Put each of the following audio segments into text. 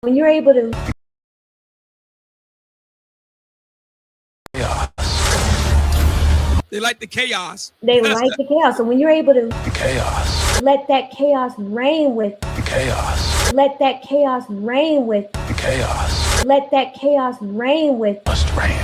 When you're able to They like the chaos. they like the chaos. So when you're able to chaos, let that chaos reign with chaos, let that chaos reign with chaos, let that chaos reign with must reign.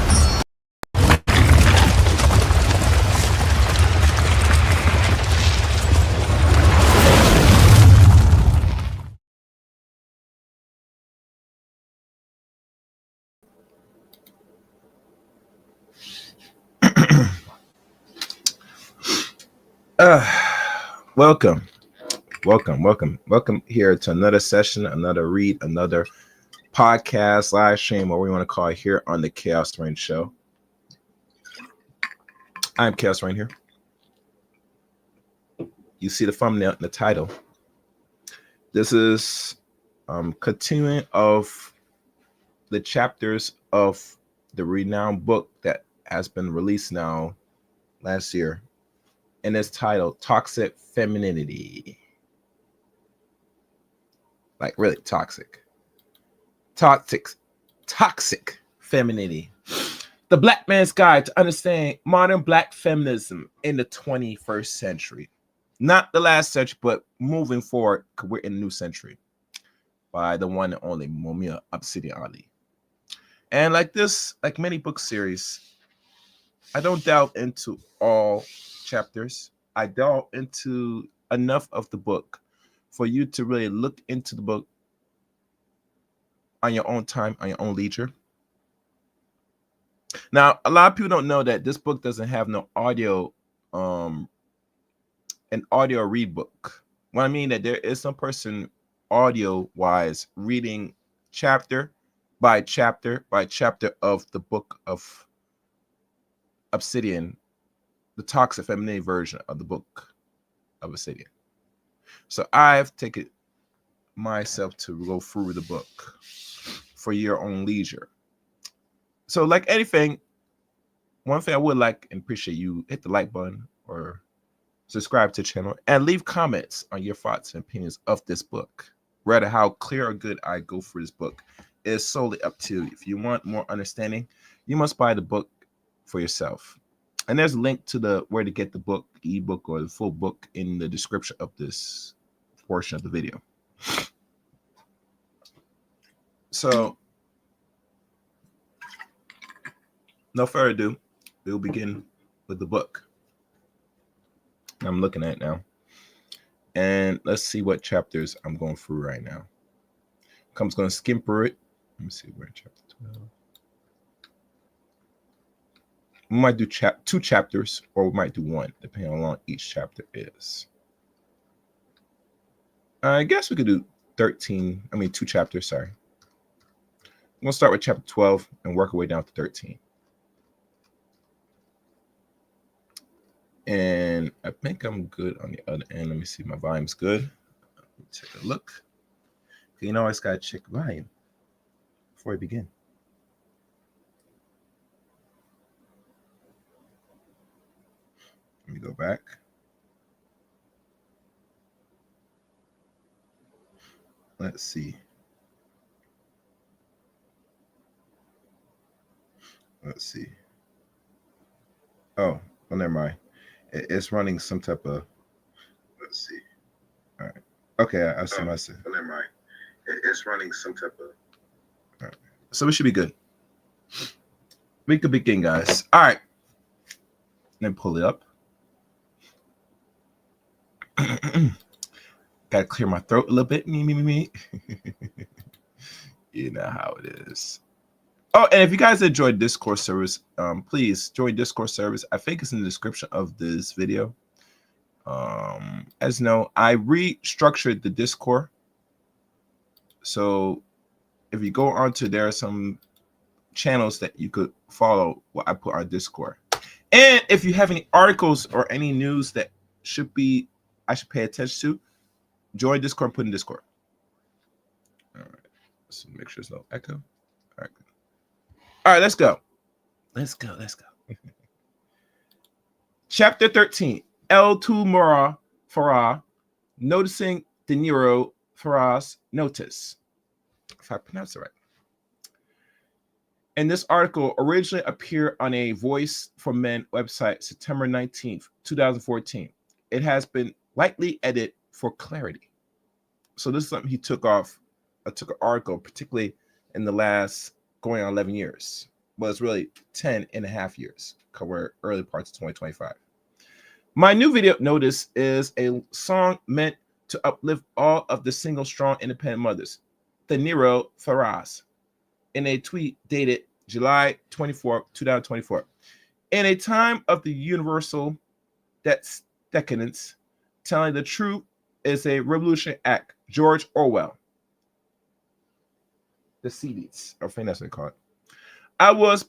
Welcome here to another session, another read, another podcast, live stream, what we want to call it, here on the Chaos Reign Show. I'm Chaos Reign here. You see the thumbnail and the title. This is continuing of the chapters of the renowned book that has been released now last year, and it's titled Toxic Femininity. Like really toxic femininity. The Black Man's Guide to Understanding Modern Black Feminism in the 21st Century. Not the last century, but moving forward, we're in a new century. By the one and only Mumia Obsidian Ali. And like this, like many book series, I don't delve into all chapters. I delve into enough of the book for you to really look into the book on your own time, on your own leisure. Now, a lot of people don't know that this book doesn't have no audio, an audio read book. What I mean that there is some person audio-wise reading chapter by chapter of the book of Obsidian, the Toxic Femininity version of the book of Obsidian. So I've taken myself to go through the book for your own leisure. So like anything, one thing I would like and appreciate you hit the like button or subscribe to the channel and leave comments on your thoughts and opinions of this book. Rather how clear or good I go through this book is solely up to you. If you want more understanding, you must buy the book for yourself. And there's a link to the where to get the book, the ebook, or the full book in the description of this portion of the video. So, no further ado, we'll begin with the book. I'm looking at it now. And let's see what chapters I'm going through right now. I'm just going to skim through it. Let me see, we're in chapter 12. We might do two chapters, or we might do one, depending on how long each chapter is. I guess we could do 2 chapters, sorry. I'm going to start with chapter 12 and work our way down to 13. And I think I'm good on the other end. Let me see, my volume's good. Let me take a look. You know, I just got to check volume before I begin. Let me go back. Let's see. Oh, well, never mind. It's running some type of. Let's see. All right. Okay, I see myself. Well, never mind. It's running some type of. All right. So we should be good. We could begin, guys. All right. Then pull it up. Gotta clear my throat a little bit. Me. You know how it is. Oh, and if you guys enjoyed Discord service, please join Discord service. I think it's in the description of this video. As you know, I restructured the Discord. So if you go onto, there are some channels that you could follow what I put on Discord. And if you have any articles or any news that I should pay attention to, join Discord, put in Discord. All right. So make sure there's no echo. All right. All right, let's go. Chapter 13. El Tu Farah, noticing De Niro Farah's notice. if I pronounce it right. And this article originally appeared on a Voice for Men website September 19th, 2014. It has been lightly edited for clarity. So this is something he took off. I took an article, particularly in the last going on 11 years. Well, it's really 10 and a half years, cover early parts of 2025. My new video notice is a song meant to uplift all of the single, strong, independent mothers. The Nero Faraz, in a tweet dated July 24, 2024. In a time of the universal decadence, telling the truth is a revolutionary act. George Orwell. The CDs, I think that's what they call it. I was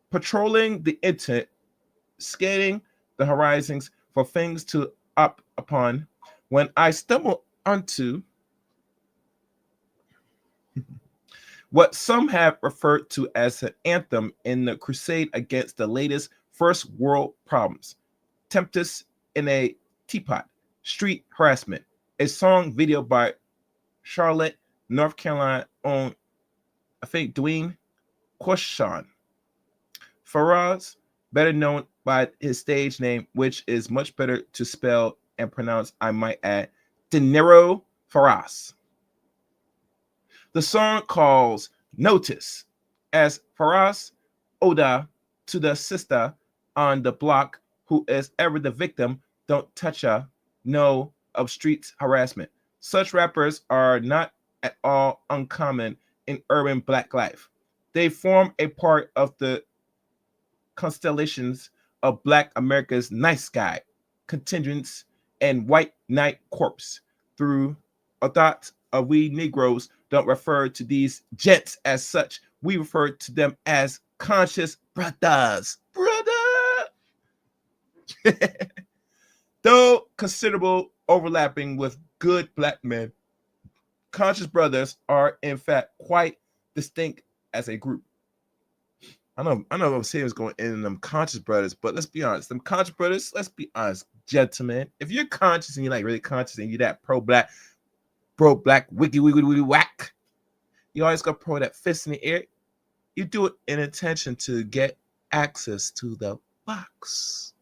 patrolling the internet, scanning the horizons for things to up upon, when I stumbled onto what some have referred to as an anthem in the crusade against the latest first world problems. Tempest in a Teapot, Street Harassment, a song video by Charlotte, North Carolina own, I think, Dwayne Quashon. Faraz, better known by his stage name, which is much better to spell and pronounce, I might add, Dinero Faraz. The song calls Notice as Faraz Oda to the sister on the block who is ever the victim, don't touch her, no, of street harassment. Such rappers are not at all uncommon in urban black life. They form a part of the constellations of Black America's night sky, contingents, and white night corpse. Through a thought of we Negroes don't refer to these gents as such. We refer to them as conscious brothers. Brother! Though considerable overlapping with good black men, conscious brothers are in fact quite distinct as a group. I know I'm saying it's going in them conscious brothers, but let's be honest. Them conscious brothers, let's be honest, gentlemen. If you're conscious and you're like really conscious and you're that pro-black, wiggy, whack, you always got pro that fist in the air. You do it in intention to get access to the box,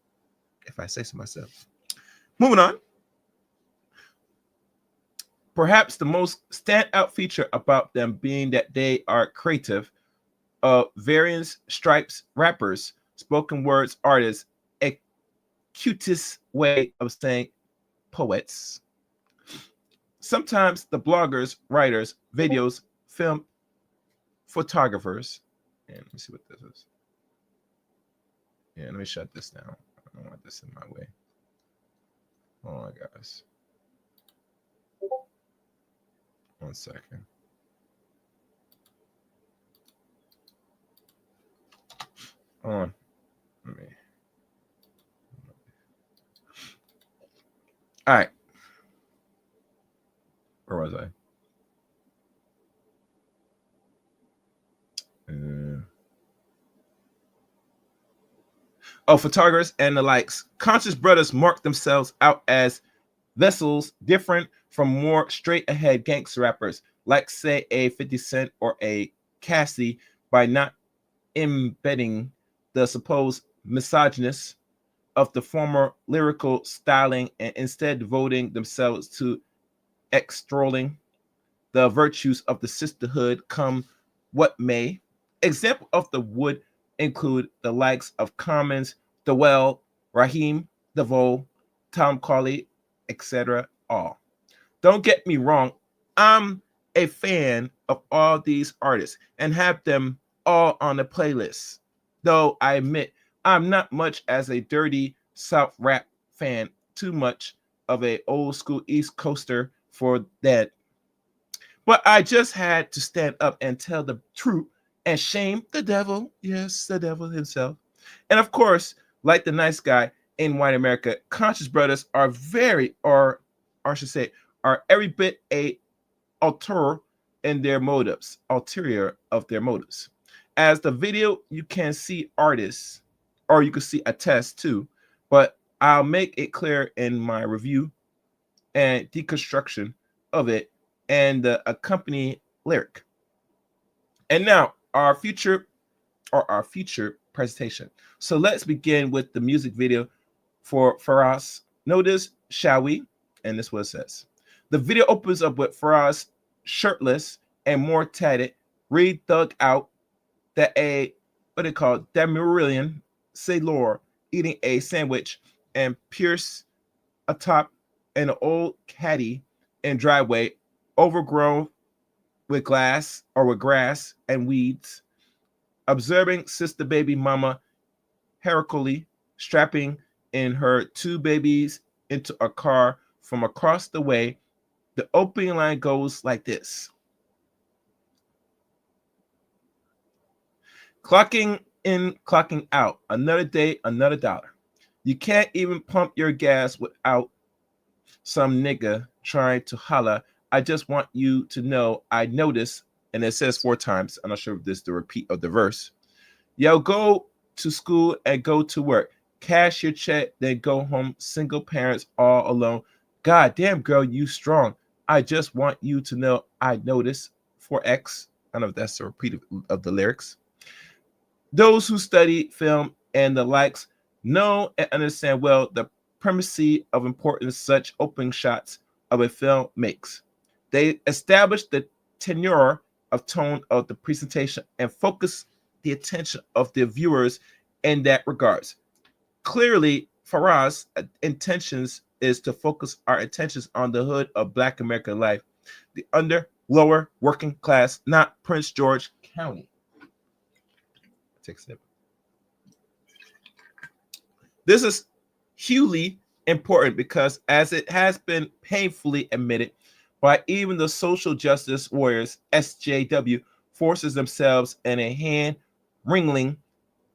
if I say so myself. Moving on. Perhaps the most standout feature about them being that they are creative, various stripes rappers, spoken words artists, a cutest way of saying poets. Sometimes the bloggers, writers, videos, film photographers. And let me see what this is. Yeah, let me shut this down. I don't want this in my way. Oh my guys. 1 second. On. Let me. All right. Where was I? Photographers and the likes. Conscious brothers mark themselves out as vessels different from more straight ahead gangster rappers, like say a 50 Cent or a Cassie, by not embedding the supposed misogynist of the former lyrical styling and instead devoting themselves to extolling the virtues of the sisterhood come what may. Example of the would include the likes of Commons, Dewell, Raheem, DeVoe, Tom Carley, etc. All. Don't get me wrong, I'm a fan of all these artists and have them all on the playlist. Though I admit I'm not much as a dirty South rap fan, too much of a old school East Coaster for that. But I just had to stand up and tell the truth and shame the devil. Yes, the devil himself. And of course, like the nice guy in white America, conscious brothers are are every bit a ulterior of their motives. As the video, you can see artists, or you can see a test too, but I'll make it clear in my review and deconstruction of it and the accompanying lyric. And now our future presentation. So let's begin with the music video for Faraz. Notice, shall we? And this is what it says. The video opens up with Faraz shirtless and more tatted, Reed thug out that a what they call Demurian sailor eating a sandwich and Pierce atop an old caddy in driveway overgrown with grass and weeds, observing sister baby mama Heracles strapping in her two babies into a car from across the way. The opening line goes like this. Clocking in, clocking out. Another day, another dollar. You can't even pump your gas without some nigga trying to holla. I just want you to know I notice, and it says 4 times. I'm not sure if this is the repeat of the verse. Yo, go to school and go to work. Cash your check, then go home. Single parents all alone. God damn, girl, you strong. I just want you to know I notice 4X. I don't know if that's a repeat of the lyrics. Those who study film and the likes know and understand well the primacy of importance such opening shots of a film makes. They establish the tenor of tone of the presentation and focus the attention of the viewers in that regards. Clearly, Faraz' intentions is to focus our attentions on the hood of Black American life, the lower working class, not Prince George County. Take a sip. This is hugely important because, as it has been painfully admitted by even the social justice warriors, SJW forces themselves in a hand wringing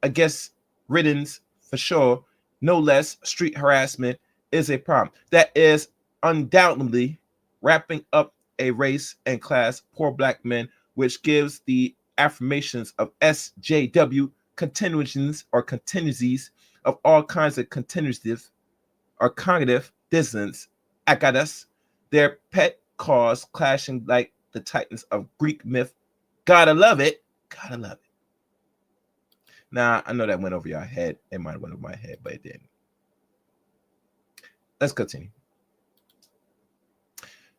against riddance for sure, no less street harassment is a problem that is undoubtedly wrapping up a race and class, poor Black men, which gives the affirmations of SJW continuations or continuities of all kinds of continuative or cognitive dissonance, agadas, their pet cause clashing like the titans of Greek myth. Gotta love it. Gotta love it. Now, I know that went over your head. It might have went over my head, but it didn't. Let's continue.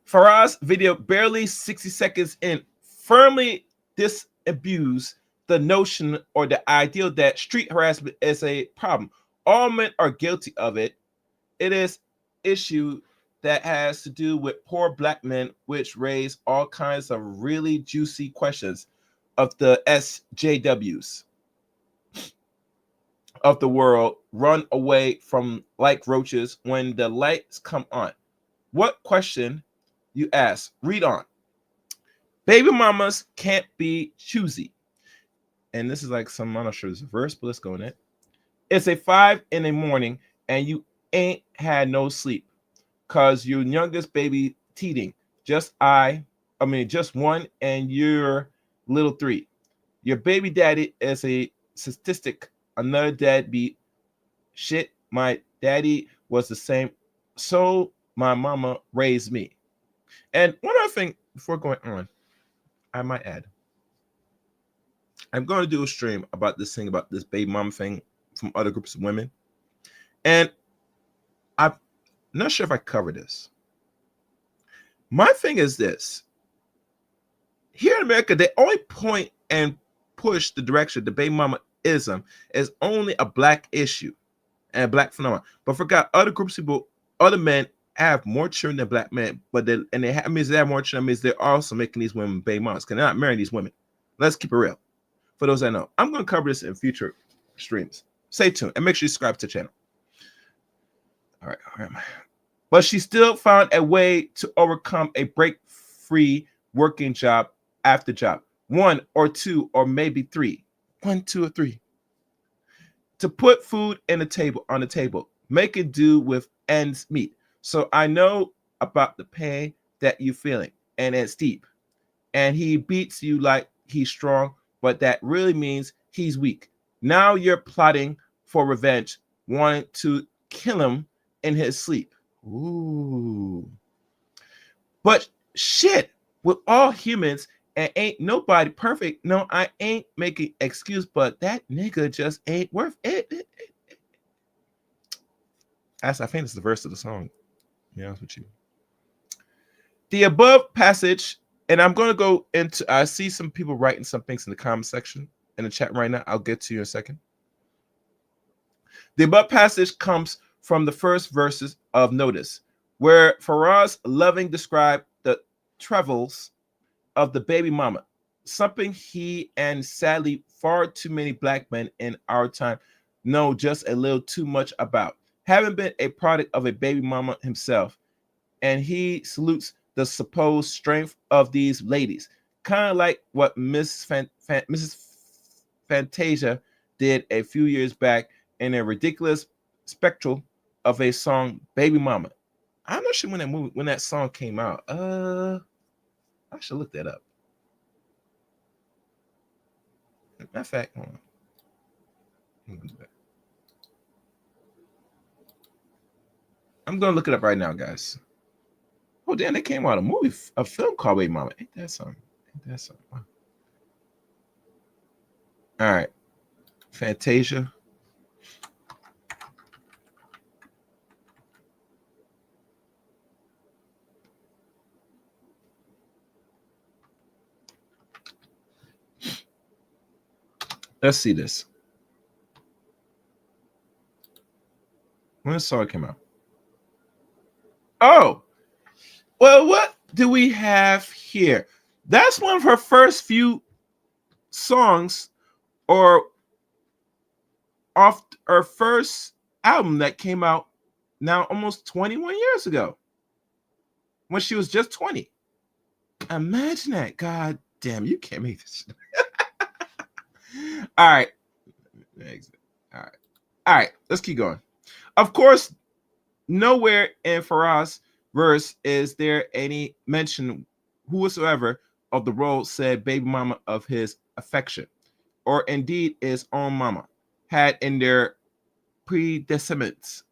Faraz video barely 60 seconds in firmly disabuse the notion or the ideal that street harassment is a problem. All men are guilty of it. It is issue that has to do with poor Black men, which raise all kinds of really juicy questions of the SJWs of the world run away from like roaches when the lights come on. What question, you ask? Read on. Baby mamas can't be choosy. And this is like some, I'm not sure this is a verse, but let's go in it. It's a 5 in the morning and you ain't had no sleep because your youngest baby teething. Just one and your little 3. Your baby daddy is a statistic, another deadbeat. Shit, my daddy was the same. So my mama raised me. And one other thing before going on, I might add, I'm going to do a stream about this thing, about this baby mom thing from other groups of women. And I'm not sure if I cover this. My thing is this. Here in America, they only point and push the direction the baby mama-ism is only a Black issue and a Black phenomenon. But forgot other groups of people, other men have more children than Black men, but means they have more children, means they're also making these women baby mamas because they're not marrying these women. Let's keep it real. For those that know, I'm going to cover this in future streams. Stay tuned and make sure you subscribe to the channel. All right, where am I? But she still found a way to overcome a break-free working job after job. 1 or 2 or maybe 3. 1, 2, or 3. To put food on the table, make it do with ends meet. So I know about the pain that you're feeling, and it's deep. And he beats you like he's strong, but that really means he's weak. Now you're plotting for revenge, wanting to kill him in his sleep. Ooh. But shit, with all humans And ain't nobody perfect. No, I ain't making excuse, but that nigga just ain't worth it. I think it's the verse of the song. To be honest with you. The above passage, and I'm going to go into, I see some people writing some things in the comment section in the chat right now. I'll get to you in a second. The above passage comes from the first verses of Notice, where Faraz Loving described the travels of the baby mama, something he and sadly far too many black men in our time know just a little too much about, having been a product of a baby mama himself. And he salutes the supposed strength of these ladies, kind of like what Mrs. Fantasia did a few years back in a ridiculous spectral of a song, Baby Mama. I'm not sure when that song came out. I should look that up. Matter of fact, hold on. I'm gonna look it up right now, guys. Oh damn, they came out a film called Baby Mama. Ain't that something? Wow. All right, Fantasia. Let's see this. When the song came out. Oh, well, what do we have here? That's one of her first few songs, or off her first album that came out now almost 21 years ago, when she was just 20. Imagine that. God damn, you can't make this shit. All right. All right, let's keep going. Of course, nowhere in Faraz's verse is there any mention whosoever of the role said baby mama of his affection, or indeed his own mama, had in their predecessors.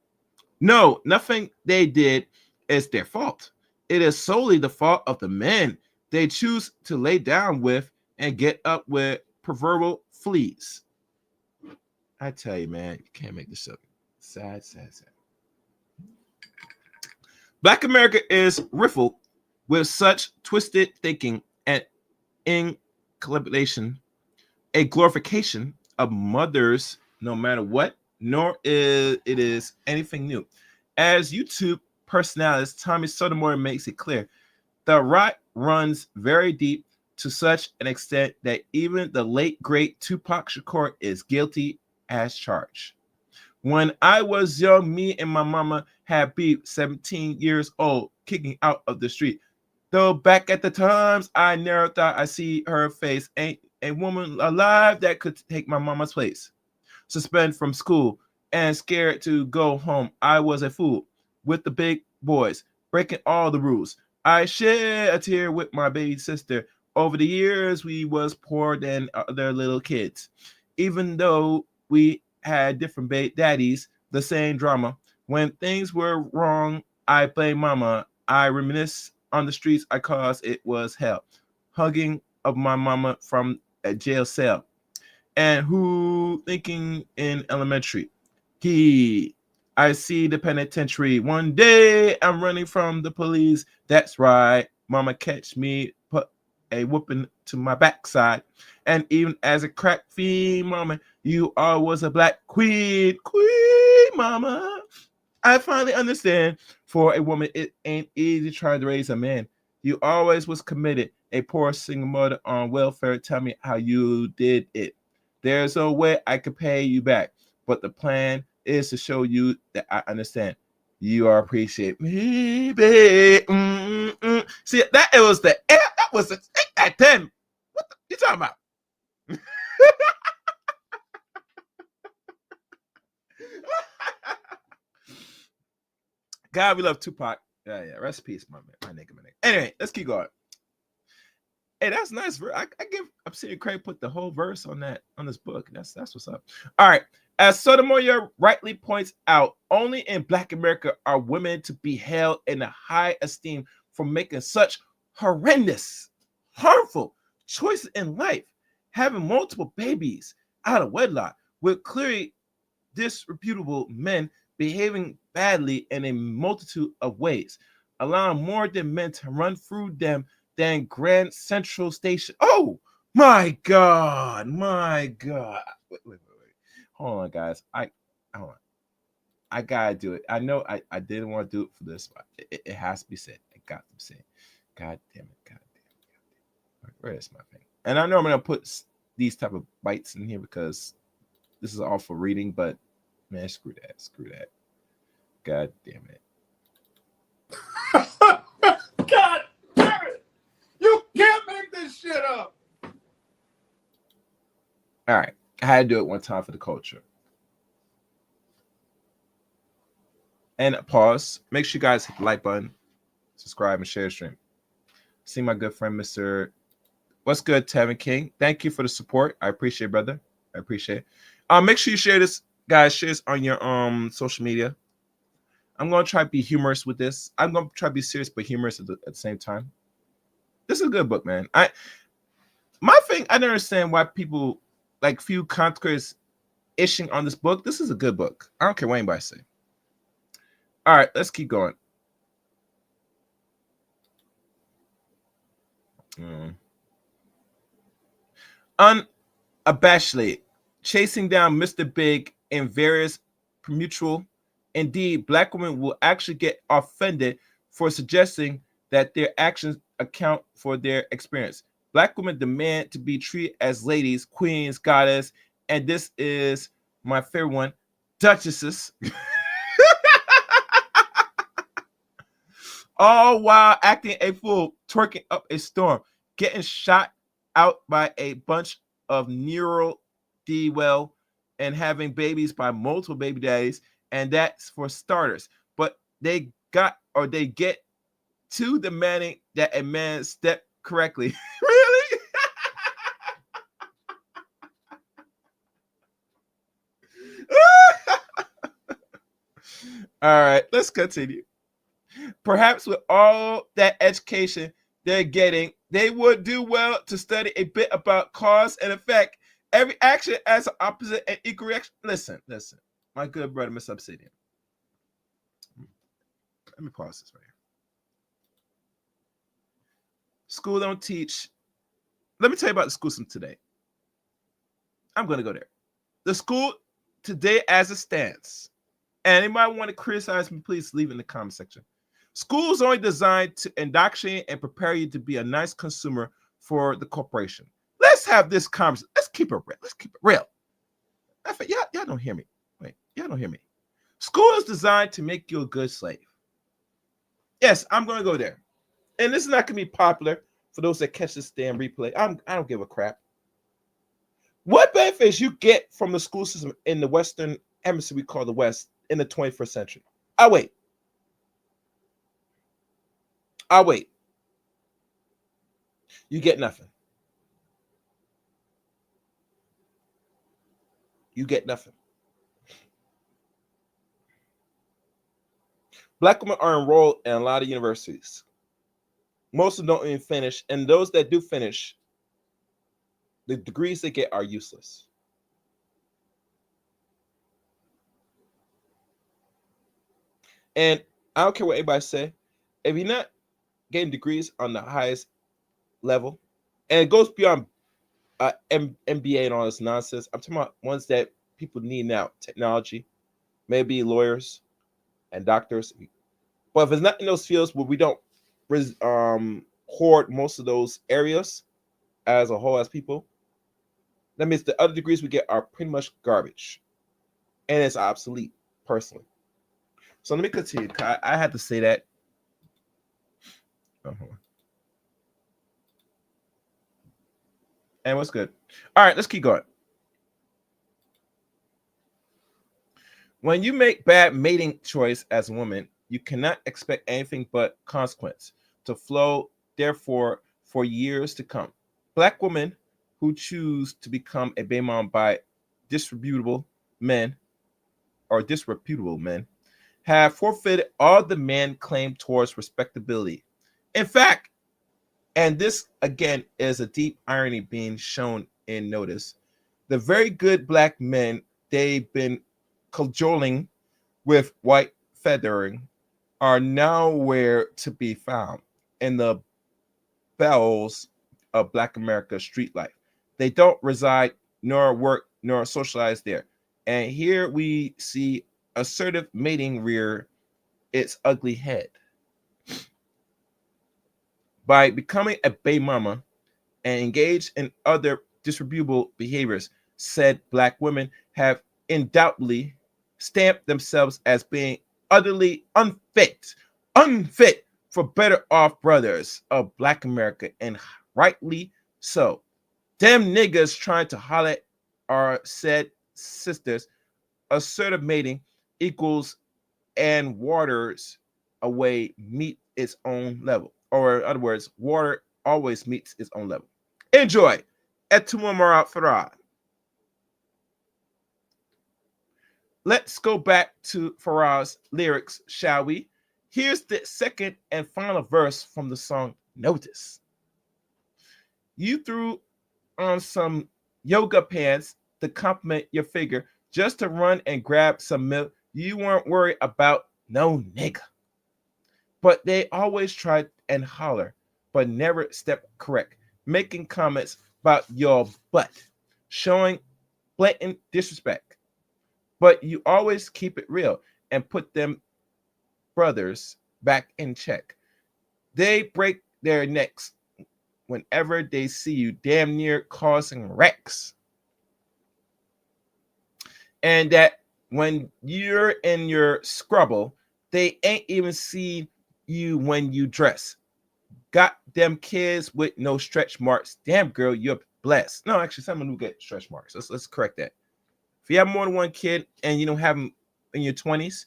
No, nothing they did is their fault. It is solely the fault of the men they choose to lay down with and get up with proverbial fleas. I tell you, man, you can't make this up. Sad. Black America is riffled with such twisted thinking and inculpation, a glorification of mothers, no matter what, nor is it anything new. As YouTube personality Tommy Sotomayor makes it clear, the rot runs very deep, to such an extent that even the late great Tupac Shakur is guilty as charged. When I was young, me and my mama had beef, 17 years old, kicking out of the street. Though back at the times, I never thought I'd see her face. Ain't a woman alive that could take my mama's place. Suspended from school and scared to go home. I was a fool with the big boys, breaking all the rules. I shed a tear with my baby sister. Over the years, we was poorer than other little kids. Even though we had different daddies, the same drama. When things were wrong, I blame mama. I reminisce on the streets I caused it was hell. Hugging of my mama from a jail cell. And who thinking in elementary? I see the penitentiary. One day I'm running from the police. That's right. Mama catch me, put a whooping to my backside. And even as a crack fiend, mama, you always a black queen, mama. I finally understand. For a woman, it ain't easy trying to raise a man. You always was committed. A poor single mother on welfare. Tell me how you did it. There's no way I could pay you back. But the plan is to show you that I understand. You are appreciate me, baby. See, that was that 10. What you talking about? God, we love Tupac. Yeah. Rest in peace, my nigga. Anyway, let's keep going. Hey, that's nice. I'm seeing Craig put the whole verse on this book. That's what's up. All right. As Sotomayor rightly points out, only in Black America are women to be held in a high esteem for making such horrendous, harmful, choices in life, having multiple babies out of wedlock with clearly disreputable men behaving badly in a multitude of ways, allowing more than men to run through them than Grand Central Station. Oh my God, my God. Wait. Hold on, guys. Hold on. I gotta do it. I know I didn't want to do it for this, but it has to be said. It got to be said. God damn it. God damn it. Where is my thing? And I know I'm gonna put these type of bites in here because this is all for reading, but man, screw that. Screw that. God damn it. God damn it. You can't make this shit up. All right. I had to do it one time for the culture. And pause. Make sure you guys hit the like button, subscribe, and share the stream. See my good friend, Mr. What's good, Tevin King? Thank you for the support. I appreciate it, brother. I appreciate it. Make sure you share this, guys. Share this on your social media. I'm gonna try to be humorous with this. I'm gonna try to be serious but humorous at the same time. This is a good book, man. I don't understand why people like few conquerors ishing on this book. This is a good book. I don't care what anybody say. All right, let's keep going. Unabashedly chasing down Mr. Big in various mutual. Indeed, black women will actually get offended for suggesting that their actions account for their experience. Black women demand to be treated as ladies, queens, goddess, and this is my favorite one, duchesses. All while acting a fool, twerking up a storm, getting shot out by a bunch of neural D-well, and having babies by multiple baby daddies, and that's for starters. But they get too demanding that a man step correctly. Really? All right, let's continue. Perhaps with all that education they're getting, they would do well to study a bit about cause and effect. Every action has an opposite and equal reaction. Listen, my good brother, Miss Obsidian. Let me pause this right here. School don't teach. Let me tell you about the school system today. I'm going to go there. The school today as it stands. And anybody want to criticize me, please leave it in the comment section. School is only designed to indoctrinate and prepare you to be a nice consumer for the corporation. Let's have this conversation. Let's keep it real. Let's keep it real. Y'all don't hear me. Wait, y'all don't hear me. School is designed to make you a good slave. Yes, I'm going to go there. And this is not going to be popular for those that catch this damn replay. I don't give a crap. What benefits you get from the school system in the Western Hemisphere we call the West in the 21st century? I'll wait. You get nothing. You get nothing. Black women are enrolled in a lot of universities. Most of them don't even finish, and those that do finish, the degrees they get are useless. And I don't care what anybody say. If you're not getting degrees on the highest level, and it goes beyond MBA and all this nonsense. I'm talking about ones that people need now, technology, maybe lawyers and doctors. But if it's not in those fields where we don't hoard most of those areas as a whole as people, that means the other degrees we get are pretty much garbage. And it's obsolete, personally. So let me continue. I had to say that. And what's good? All right, let's keep going. When you make bad mating choice as a woman, you cannot expect anything but consequence to flow, therefore, for years to come. Black women who choose to become a baby mom by disreputable men have forfeited all the man claim towards respectability. In fact, And this, again, is a deep irony being shown in notice. The very good black men they've been cajoling with white feathering are nowhere to be found in the bowels of Black America street life. They don't reside, nor work, nor socialize there. And here we see assertive mating rear its ugly head. By becoming a bay mama and engaged in other disreputable behaviors, said Black women have undoubtedly stamped themselves as being utterly unfit for better off brothers of Black America, and rightly so. Damn niggas trying to holler at our said sisters. Assertive mating equals and waters away meet its own level. Or in other words, water always meets its own level. Enjoy. Etumamara Farah. Let's go back to Farah's lyrics, shall we? Here's the second and final verse from the song Notice. You threw on some yoga pants to compliment your figure just to run and grab some milk. You weren't worried about no nigga. But they always tried and holler, but never step correct, making comments about your butt, showing blatant disrespect. But you always keep it real and put them brothers back in check. They break their necks whenever they see you, damn near causing wrecks. And that when you're in your scrubble, they ain't even seen you when you dress. Got them kids with no stretch marks. Damn girl, you're blessed. No, actually, someone who get stretch marks. Let's correct that. If you have more than one kid and you don't have them in your 20s,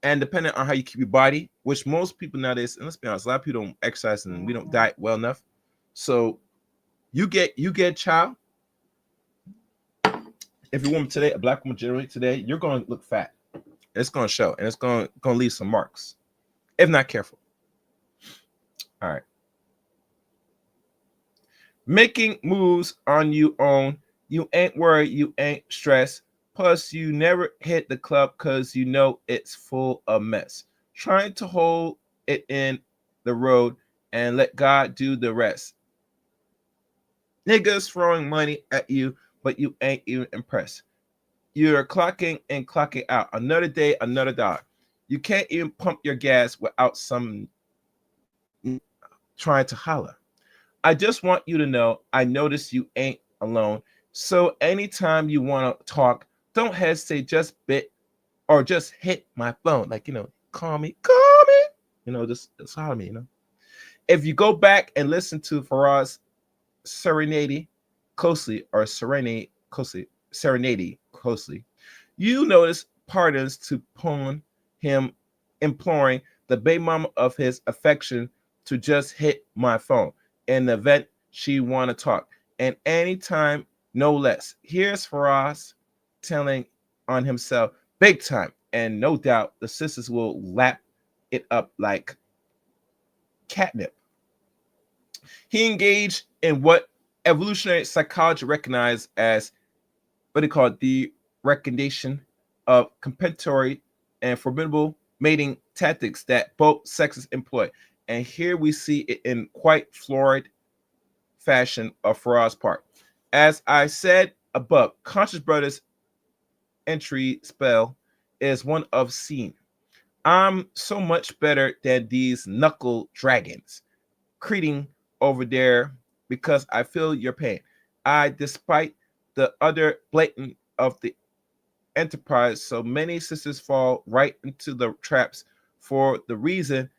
and depending on how you keep your body, which most people nowadays, and let's be honest, a lot of people don't exercise and we don't diet well enough. So you get a child. If you're a woman today, a Black woman generally today, you're going to look fat. It's going to show, and it's going to leave some marks if not careful. All right. Making moves on you own. You ain't worried, you ain't stressed. Plus, you never hit the club because you know it's full of mess. Trying to hold it in the road and let God do the rest. Niggas throwing money at you, but you ain't even impressed. You're clocking and clocking out. Another day, another dollar. You can't even pump your gas without some trying to holler. I just want you to know I notice you ain't alone. So anytime you want to talk, don't hesitate, just bit or just hit my phone. Like, call me. Just holler at me, If you go back and listen to Farah's Serenity closely, you notice pardons to pawn him imploring the baby mama of his affection to just hit my phone in the event she want to talk. And anytime, no less. Here's Faraz telling on himself big time. And no doubt the sisters will lap it up like catnip. He engaged in what evolutionary psychology recognized as the recognition of compensatory and formidable mating tactics that both sexes employ. And here we see it in quite florid fashion of Faraz's part. As I said above, Conscious Brothers' entry spell is one of scene. I'm so much better than these knuckle dragons creating over there because I feel your pain. Despite the utter blatant of the enterprise, so many sisters fall right into the traps for the reason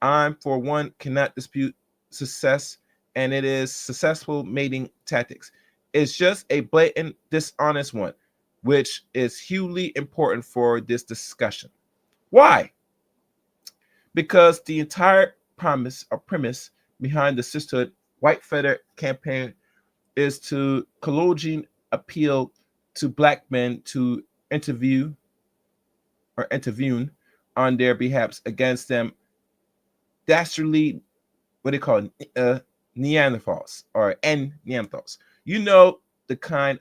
I, for one, cannot dispute success, and it is successful mating tactics. It's just a blatant, dishonest one, which is hugely important for this discussion. Why? Because the entire premise behind the Sisterhood White Feather campaign is to colloquially appeal to Black men to intervene on their behalf against them dastardly, Neanderthals or Neanderthals. You know, the kind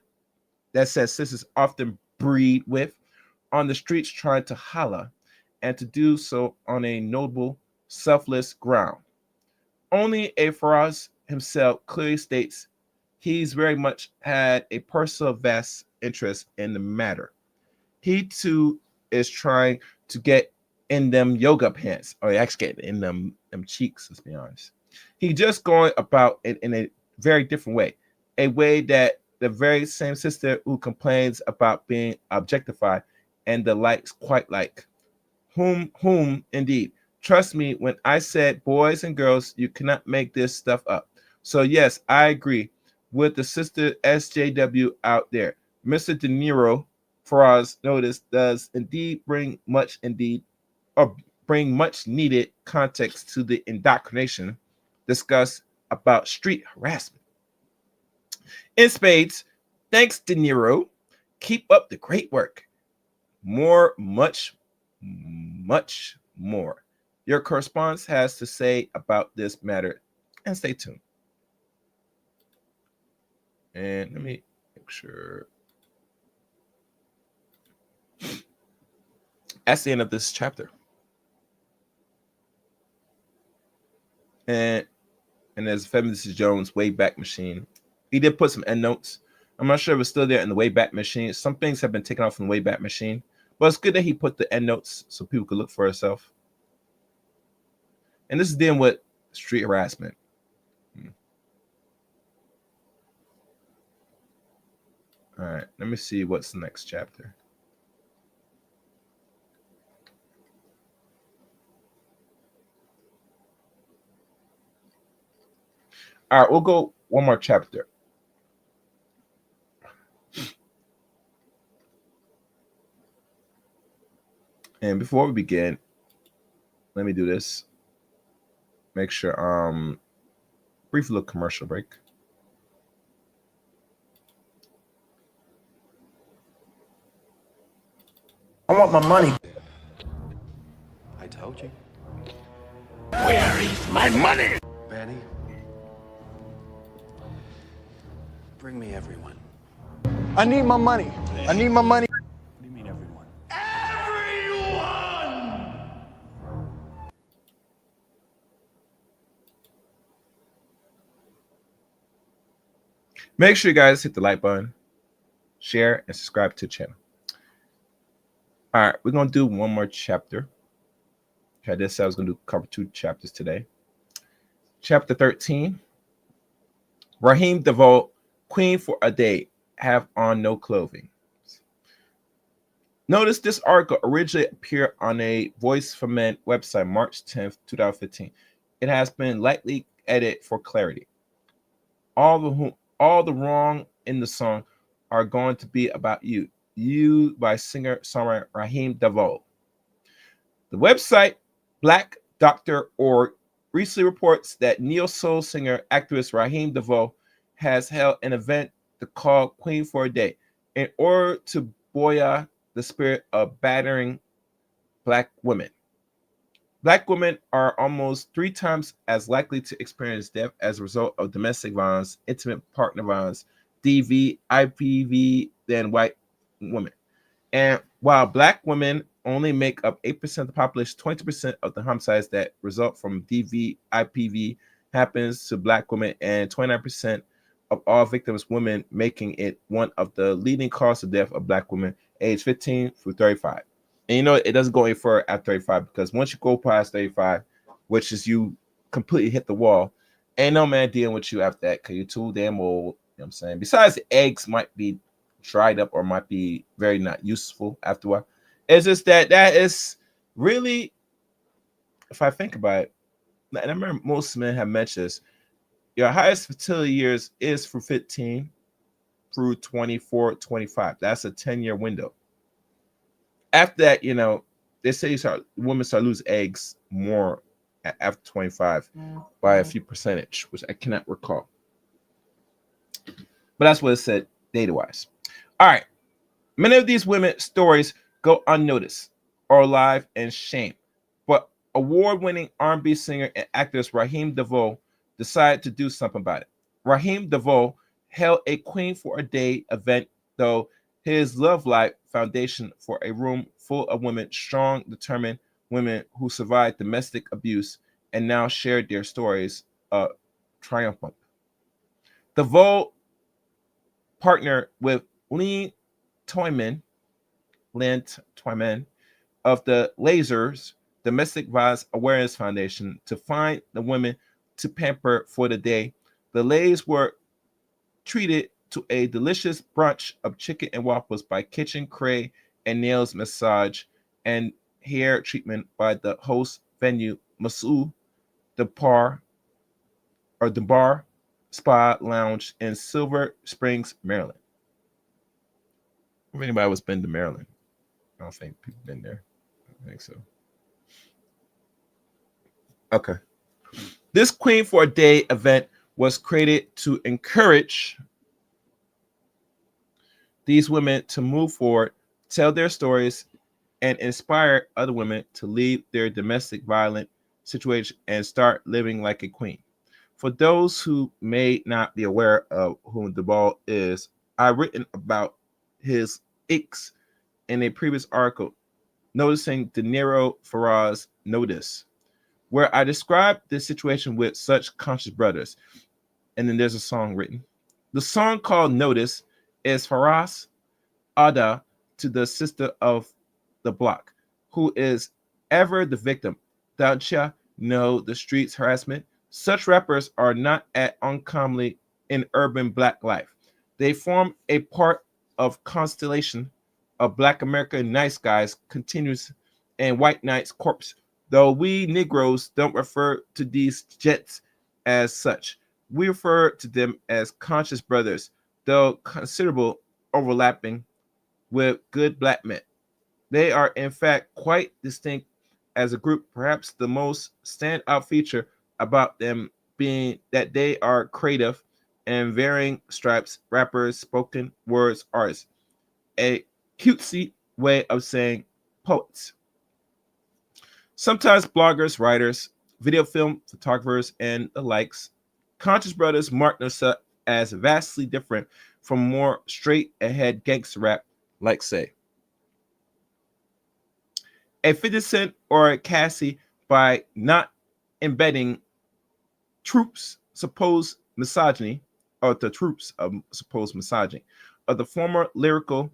that says sisters often breed with on the streets trying to holler and to do so on a noble, selfless ground. Only a Faraz himself clearly states he's very much had a personal vast interest in the matter. He too is trying to get in them yoga pants, or actually get in them cheeks, let's be honest. He just going about it in a very different way, a way that the very same sister who complains about being objectified and the likes quite like. Whom indeed. Trust me when I said, boys and girls, you cannot make this stuff up. So yes, I agree with the sister SJW out there. Mr. De Niro, for us, notice does indeed bring much needed context to the indoctrination discussed about street harassment. In spades, thanks De Niro. Keep up the great work. More, much more. Your correspondence has to say about this matter, and stay tuned. And let me make sure. That's the end of this chapter. And there's Femininity Jones Wayback Machine. He did put some endnotes. I'm not sure if it's still there in the Wayback Machine. Some things have been taken off from the Wayback Machine, but it's good that he put the endnotes so people could look for itself. And this is dealing with street harassment. All right, let me see what's the next chapter. All right, we'll go one more chapter. And before we begin, let me do this. Make sure, brief little commercial break. I want my money. I told you. Where is my money? Betty. Bring me everyone. I need my money. I need my money. What do you mean everyone? Everyone! Make sure you guys hit the like button, share, and subscribe to the channel. All right, we're going to do one more chapter. Okay, this I was going to cover 2 chapters today. Chapter 13. Raheem DeVoe, Queen for a Day, have on no clothing. Notice this article originally appeared on a Voice for Men website March 10th, 2015. It has been lightly edited for clarity. All the wrong in the song are going to be about you. You by singer-songwriter Raheem DeVoe. The website blackdoctor.org recently reports that neo-soul singer activist Raheem DeVoe has held an event called Queen for a Day in order to buoy the spirit of battering Black women. Black women are almost 3 times as likely to experience death as a result of domestic violence, intimate partner violence, DV, IPV than white women. And while Black women only make up 8% of the population, 20% of the homicides that result from DV, IPV happens to Black women, and 29% of all victims women, making it one of the leading causes of death of Black women aged 15 through 35. And you know, it doesn't go any further at 35, because once you go past 35, which is you completely hit the wall, ain't no man dealing with you after that because you're too damn old. You know what I'm saying? Besides, the eggs might be dried up or might be very not useful after a while. It's just that is really, if I think about it, and I remember most men have mentioned this, your highest fertility years is from 15 through 24, 25. That's a 10-year window. After that, you know, they say women start losing eggs more after 25 by a few percentage, which I cannot recall. But that's what it said data-wise. All right. Many of these women's stories go unnoticed or alive in shame. But award-winning R&B singer and actress Raheem DeVoe decided to do something about it. Raheem DeVoe held a Queen for a Day event, though his Love Life Foundation for a room full of women, strong, determined women who survived domestic abuse and now shared their stories triumphant. DeVoe partnered with Lynn Twyman of the Lasers Domestic Violence Awareness Foundation to find the women to pamper for the day. The Lays were treated to a delicious brunch of chicken and waffles by Kitchen Cray and nails massage and hair treatment by the host venue Masu the Bar Spa Lounge in Silver Springs, Maryland. If anybody was been to Maryland, I don't think people been there. I think so. Okay. This Queen for a Day event was created to encourage these women to move forward, tell their stories, and inspire other women to leave their domestic violent situation and start living like a queen. For those who may not be aware of who DeVoe is, I've written about his icks in a previous article, Noticing De Niro Farah's Notice, where I described this situation with such conscious brothers. And then there's a song written. The song called Notice is Farah's Ada to the sister of the block, who is ever the victim. Don't ya know the streets harassment? Such rappers are not at uncommonly in urban black life. They form a part of constellation of Black American nice guys continues and white knights corpse. Though we Negroes don't refer to these jets as such, we refer to them as conscious brothers, though considerable overlapping with good black men. They are in fact quite distinct as a group. Perhaps the most standout feature about them being that they are creative and varying stripes, rappers, spoken words artists, a cutesy way of saying poets. Sometimes bloggers, writers, video film photographers, and the likes. Conscious Brothers mark themselves as vastly different from more straight ahead gangster rap, like say a 50 Cent or a Cassie, by not embedding troops supposed misogyny, or the troops of supposed misogyny, of the former lyrical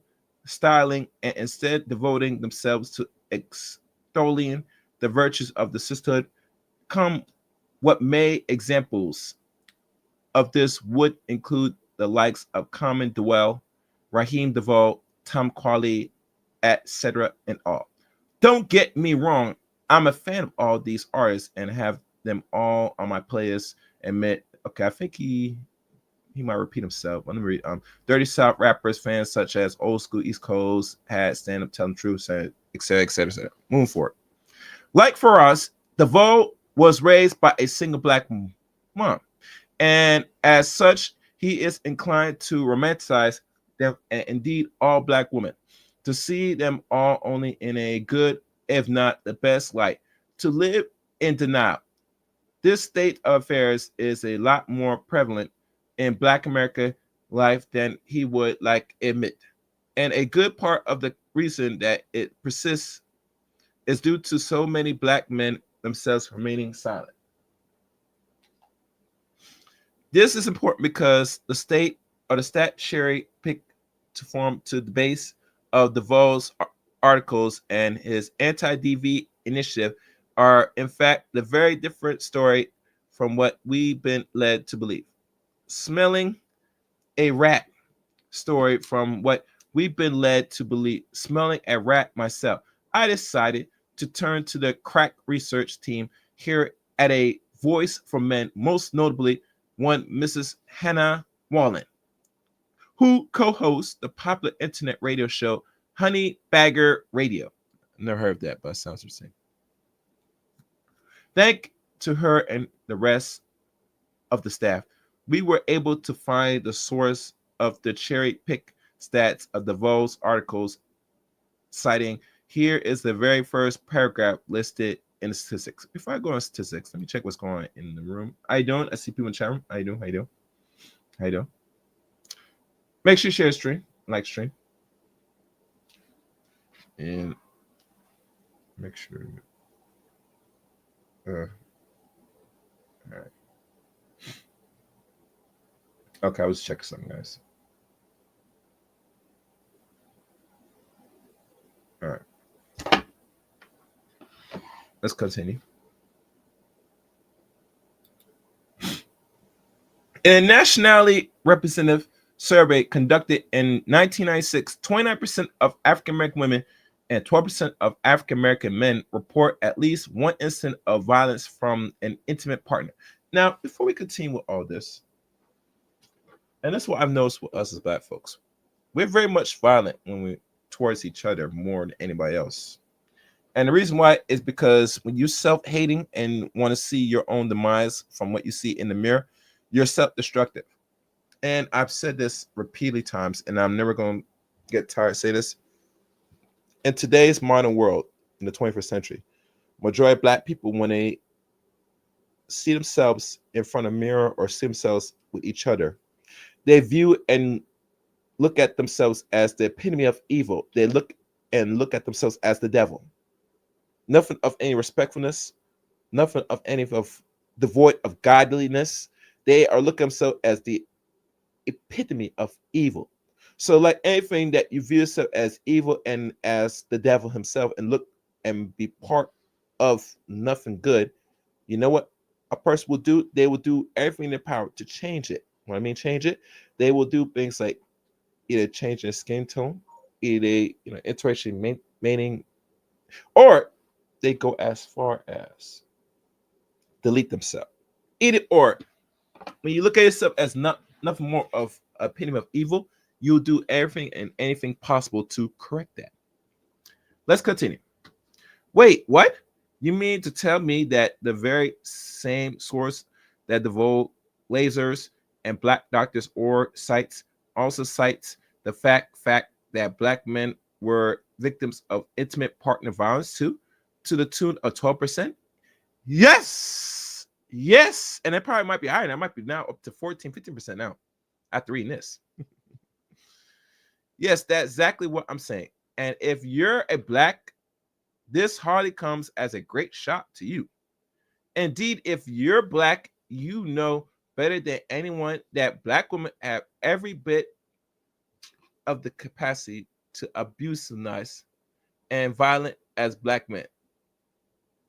styling, and instead devoting themselves to extolling the virtues of the sisterhood. Come what may, examples of this would include the likes of Common Dwell, Raheem DeVoe, Tom Qualley, etc. and all. Don't get me wrong, I'm a fan of all these artists and have them all on my playlist. Admit, okay, I think he might repeat himself. Let me read. Dirty South rappers, fans such as Old School East Coast, had Stand Up, Telling Truth, etc., etc., etc. Moving forward. Like for us, DeVoe was raised by a single black mom, and as such, he is inclined to romanticize them, and indeed all black women, to see them all only in a good, if not the best light, to live in denial. This state of affairs is a lot more prevalent in Black American life than he would like admit. And a good part of the reason that it persists is due to so many black men themselves remaining silent. This is important because the state or the stat Sherry picked to form to the base of DeVoe's articles and his anti-DV initiative are in fact the very different story from what we've been led to believe. Smelling a rat story from what we've been led to believe. Smelling a rat myself, I decided to turn to the crack research team here at A Voice for Men, most notably one Mrs. Hannah Wallen, who co-hosts the popular internet radio show Honey Bagger Radio. Never heard of that, but it sounds interesting. Thanks to her and the rest of the staff, we were able to find the source of the cherry pick stats of DeVoe's articles, citing here is the very first paragraph listed in the statistics. Before I go on statistics, let me check what's going on in the room. I don't. I see people in the chat room. I do. Make sure you share the stream, like stream, and make sure. All right. Okay, I was checking something, guys. All right. Let's continue. In a nationally representative survey conducted in 1996, 29% of African American women and 12% of African American men report at least one incident of violence from an intimate partner. Now, before we continue with all this, and that's what I've noticed with us as Black folks, we're very much violent when we're towards each other more than anybody else. And the reason why is because when you're self-hating and want to see your own demise from what you see in the mirror, you're self-destructive. And I've said this repeatedly times, and I'm never going to get tired of saying this. In today's modern world, in the 21st century, majority of Black people, when they see themselves in front of a mirror or see themselves with each other, they view and look at themselves as the epitome of evil. They look at themselves as the devil. Nothing of any respectfulness, nothing of any of devoid of godliness. They are looking at themselves as the epitome of evil. So, like anything that you view yourself as evil and as the devil himself, and look and be part of nothing good, you know what a person will do? They will do everything in their power to change it. When I mean change it, they will do things like either change their skin tone, either interaction maintaining, or they go as far as delete themselves. Either or. When you look at yourself as nothing more of a epitome of evil, you'll do everything and anything possible to correct that. Let's continue. Wait, what? You mean to tell me that the very same source that devote lasers and Black doctors or sites also cites the fact that Black men were victims of intimate partner violence too, to the tune of 12%? Yes, and it probably might be higher. That might be now up to 14-15% now after reading this. Yes, that's exactly what I'm saying. And if you're a Black, this hardly comes as a great shock to you. Indeed, if you're Black, you know better than anyone that Black women have every bit of the capacity to abusiveness and violent as Black men,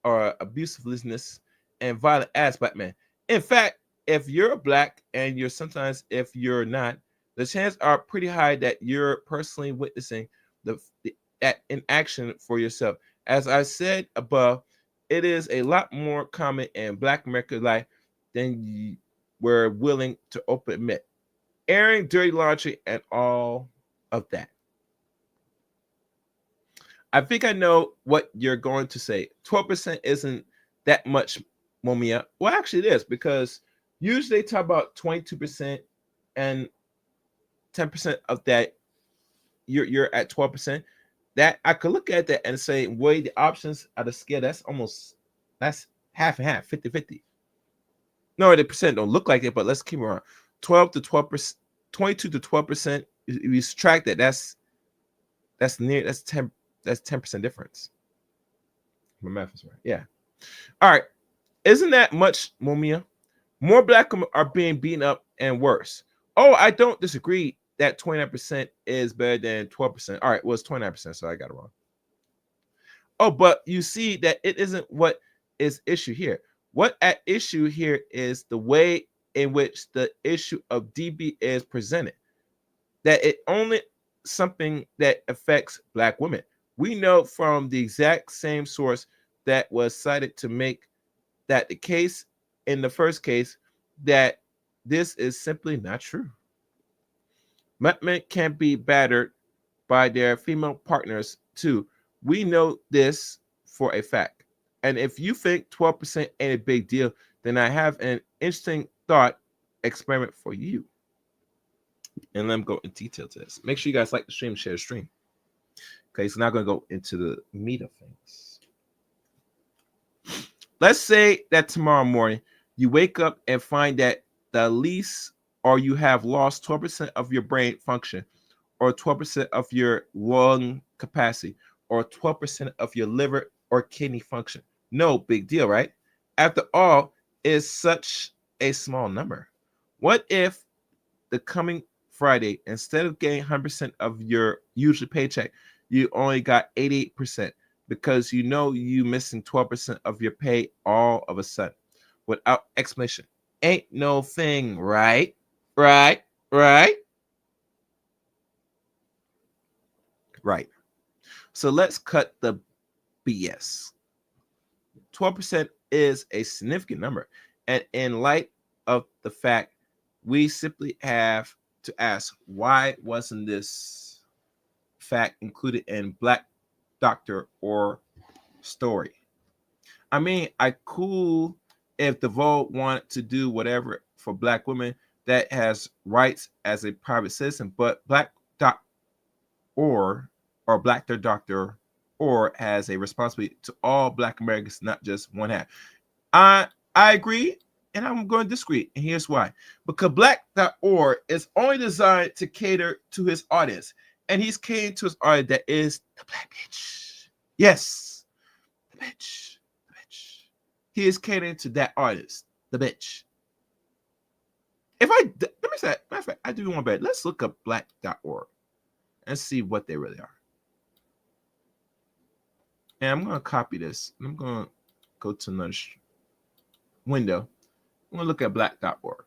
or abusiveness and violent as Black men. In fact, if you're Black and you're sometimes, if you're not, the chances are pretty high that you're personally witnessing that in action for yourself. As I said above, it is a lot more common in Black American life than we're willing to open admit. Airing dirty laundry and all of that. I think I know what you're going to say. 12% isn't that much, Momia. Well, actually, it is, because usually they talk about 22% and 10% of that. You're at 12%. That I could look at that and say, weigh the options out of scale. That's half and half, 50-50. No, the percent don't look like it, but let's keep it around. 12 to 12%, 22 to 12%. If you subtract that, that's 10% difference. My math is right. Yeah. All right. Isn't that much, Momia? More Black women are being beaten up and worse. Oh, I don't disagree that 29% is better than 12%. All right, well, it's 29%, so I got it wrong. Oh, but you see that it isn't what is issue here. What at issue here is the way in which the issue of DB is presented. That it only something that affects Black women. We know from the exact same source that was cited to make that the case in the first case that this is simply not true. Men can be battered by their female partners too. We know this for a fact. And if you think 12% ain't a big deal, then I have an interesting thought experiment for you. And let me go in detail to this. Make sure you guys like the stream, share the stream. Okay, so now I'm going to go into the meat of things. let's say that tomorrow morning you wake up and find that the least or you have lost 12% of your brain function or 12% of your lung capacity or 12% of your liver or kidney function. No big deal, right? After all, it's such a small number. What if the coming Friday, instead of getting 100% of your usual paycheck, you only got 88% because you know you missing 12% of your pay all of a sudden without explanation? Ain't no thing, right? Right? Right? Right. So let's cut the BS. 12% is a significant number. And in light of the fact, we simply have to ask, why wasn't this fact included in Black Doctor or story? I mean, I cool if the vote wanted to do whatever for Black women that has rights as a private citizen, but Black Doc or Black Their Doctor or has a responsibility to all Black Americans, not just one half. I agree, and I'm going to disagree, and here's why. Because Black.org is only designed to cater to his audience, and he's catering to his audience that is the Black bitch. Yes, the bitch. The bitch. He is catering to that audience, the bitch. If I let me say, matter of fact, I do one better. Let's look up Black.org and see what they really are. And I'm going to copy this. I'm going to go to another window. I'm going to look at Black.org.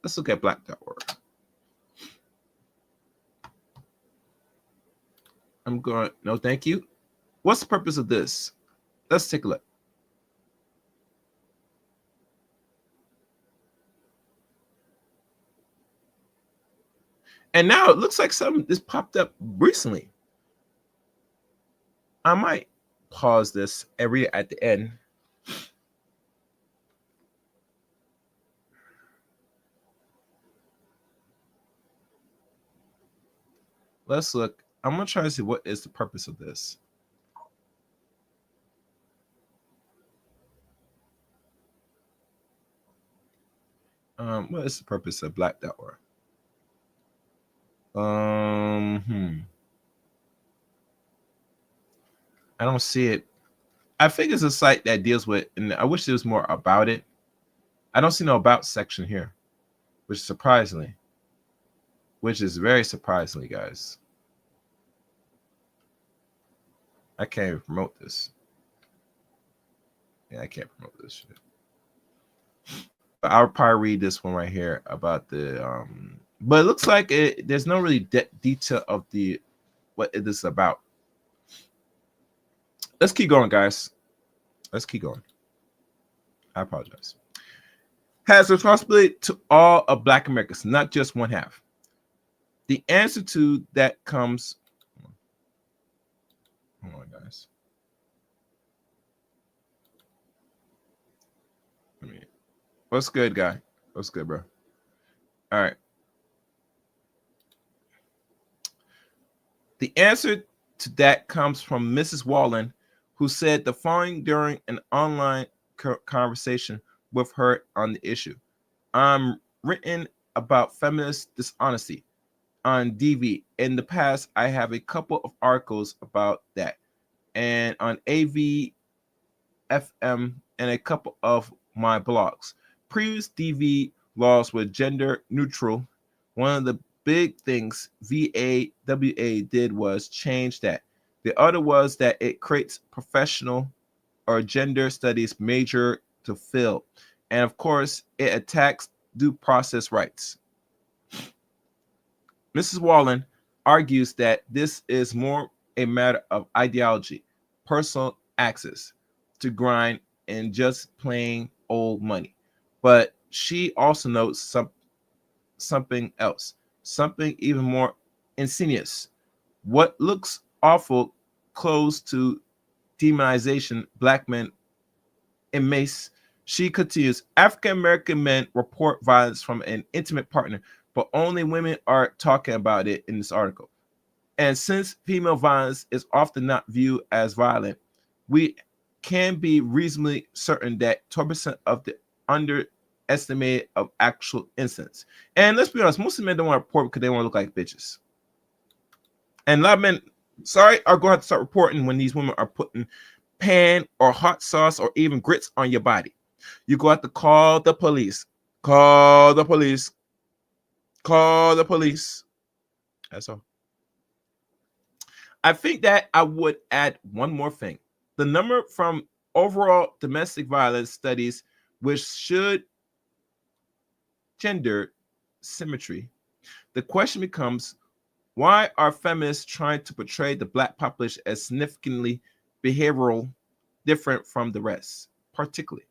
Let's look at Black.org. I'm going, no, thank you. What's the purpose of this? Let's take a look. And now it looks like something just popped up recently. I might pause this and read it at the end. Let's look. I'm going to try to see what is the purpose of this. What is the purpose of Black.org? I don't see it. I think it's a site that deals with, and I wish there was more about it. I don't see no about section here, which is very surprisingly, guys. I can't even promote this. Yeah, I can't promote this shit. But I'll probably read this one right here about the but it looks like there's no really detail of the what it is about. Let's keep going, guys. Let's keep going. I apologize. Has responsibility to all of Black Americans, not just one half. The answer to that comes. Hold on, guys. What's good, guy? What's good, bro? All right. The answer to that comes from Mrs. Wallen, who said the following during an online conversation with her on the issue. I'm written about feminist dishonesty on DV. In the past, I have a couple of articles about that, and on AV FM and a couple of my blogs. Previous DV laws were gender neutral. One of the big things VAWA did was change that. The other was that it creates professional or gender studies major to fill. And of course, it attacks due process rights. Mrs. Wallen argues that this is more a matter of ideology, personal access to grind, and just plain old money. But she also notes something else, something even more insidious. What looks awful close to demonization Black men in Mace. She continues, African American men report violence from an intimate partner, but only women are talking about it in this article. And since female violence is often not viewed as violent, we can be reasonably certain that 12% of the underestimated of actual incidents. And let's be honest, most of men don't want to report because they want to look like bitches. And a lot of men, sorry, are going to have to start reporting when these women are putting pan or hot sauce or even grits on your body. You go have to call the police. Call the police. Call the police. That's all. I think that I would add one more thing. The number from overall domestic violence studies, which should gender symmetry. The question becomes, why are feminists trying to portray the black population as significantly behavioral different from the rest, particularly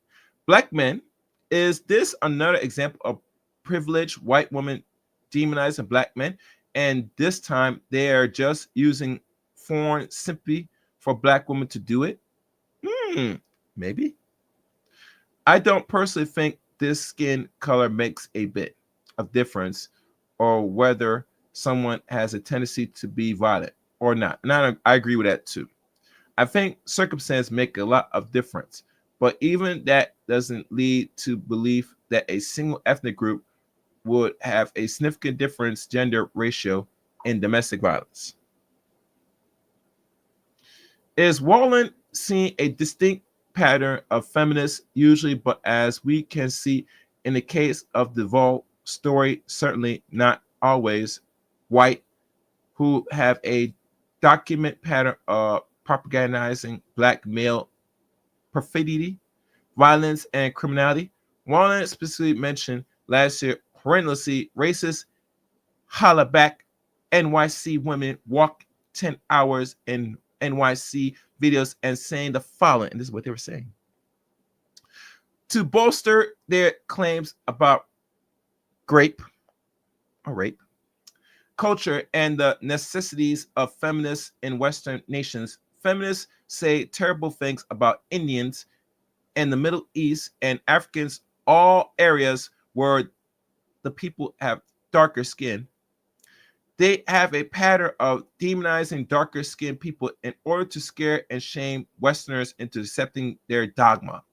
black men? Is this another example of privileged white women demonizing black men? And this time they are just using foreign sympathy for black women to do it? Maybe. I don't personally think this skin color makes a bit of difference or whether someone has a tendency to be violent or not. And I agree with that too. I think circumstances make a lot of difference, but even that doesn't lead to belief that a single ethnic group would have a significant difference gender ratio in domestic violence. Is Wallen seeing a distinct pattern of feminists usually, but as we can see in the case of the Vol story, certainly not always, white who have a document pattern of propagandizing black male perfidy, violence, and criminality? Wallen specifically mentioned last year horrendously racist holla back NYC women walk 10 hours in NYC videos and saying the following, and this is what they were saying. To bolster their claims about rape culture and the necessities of feminists in Western nations, feminists say terrible things about Indians in the Middle East and Africans, all areas where the people have darker skin. They have a pattern of demonizing darker skinned people in order to scare and shame Westerners into accepting their dogma.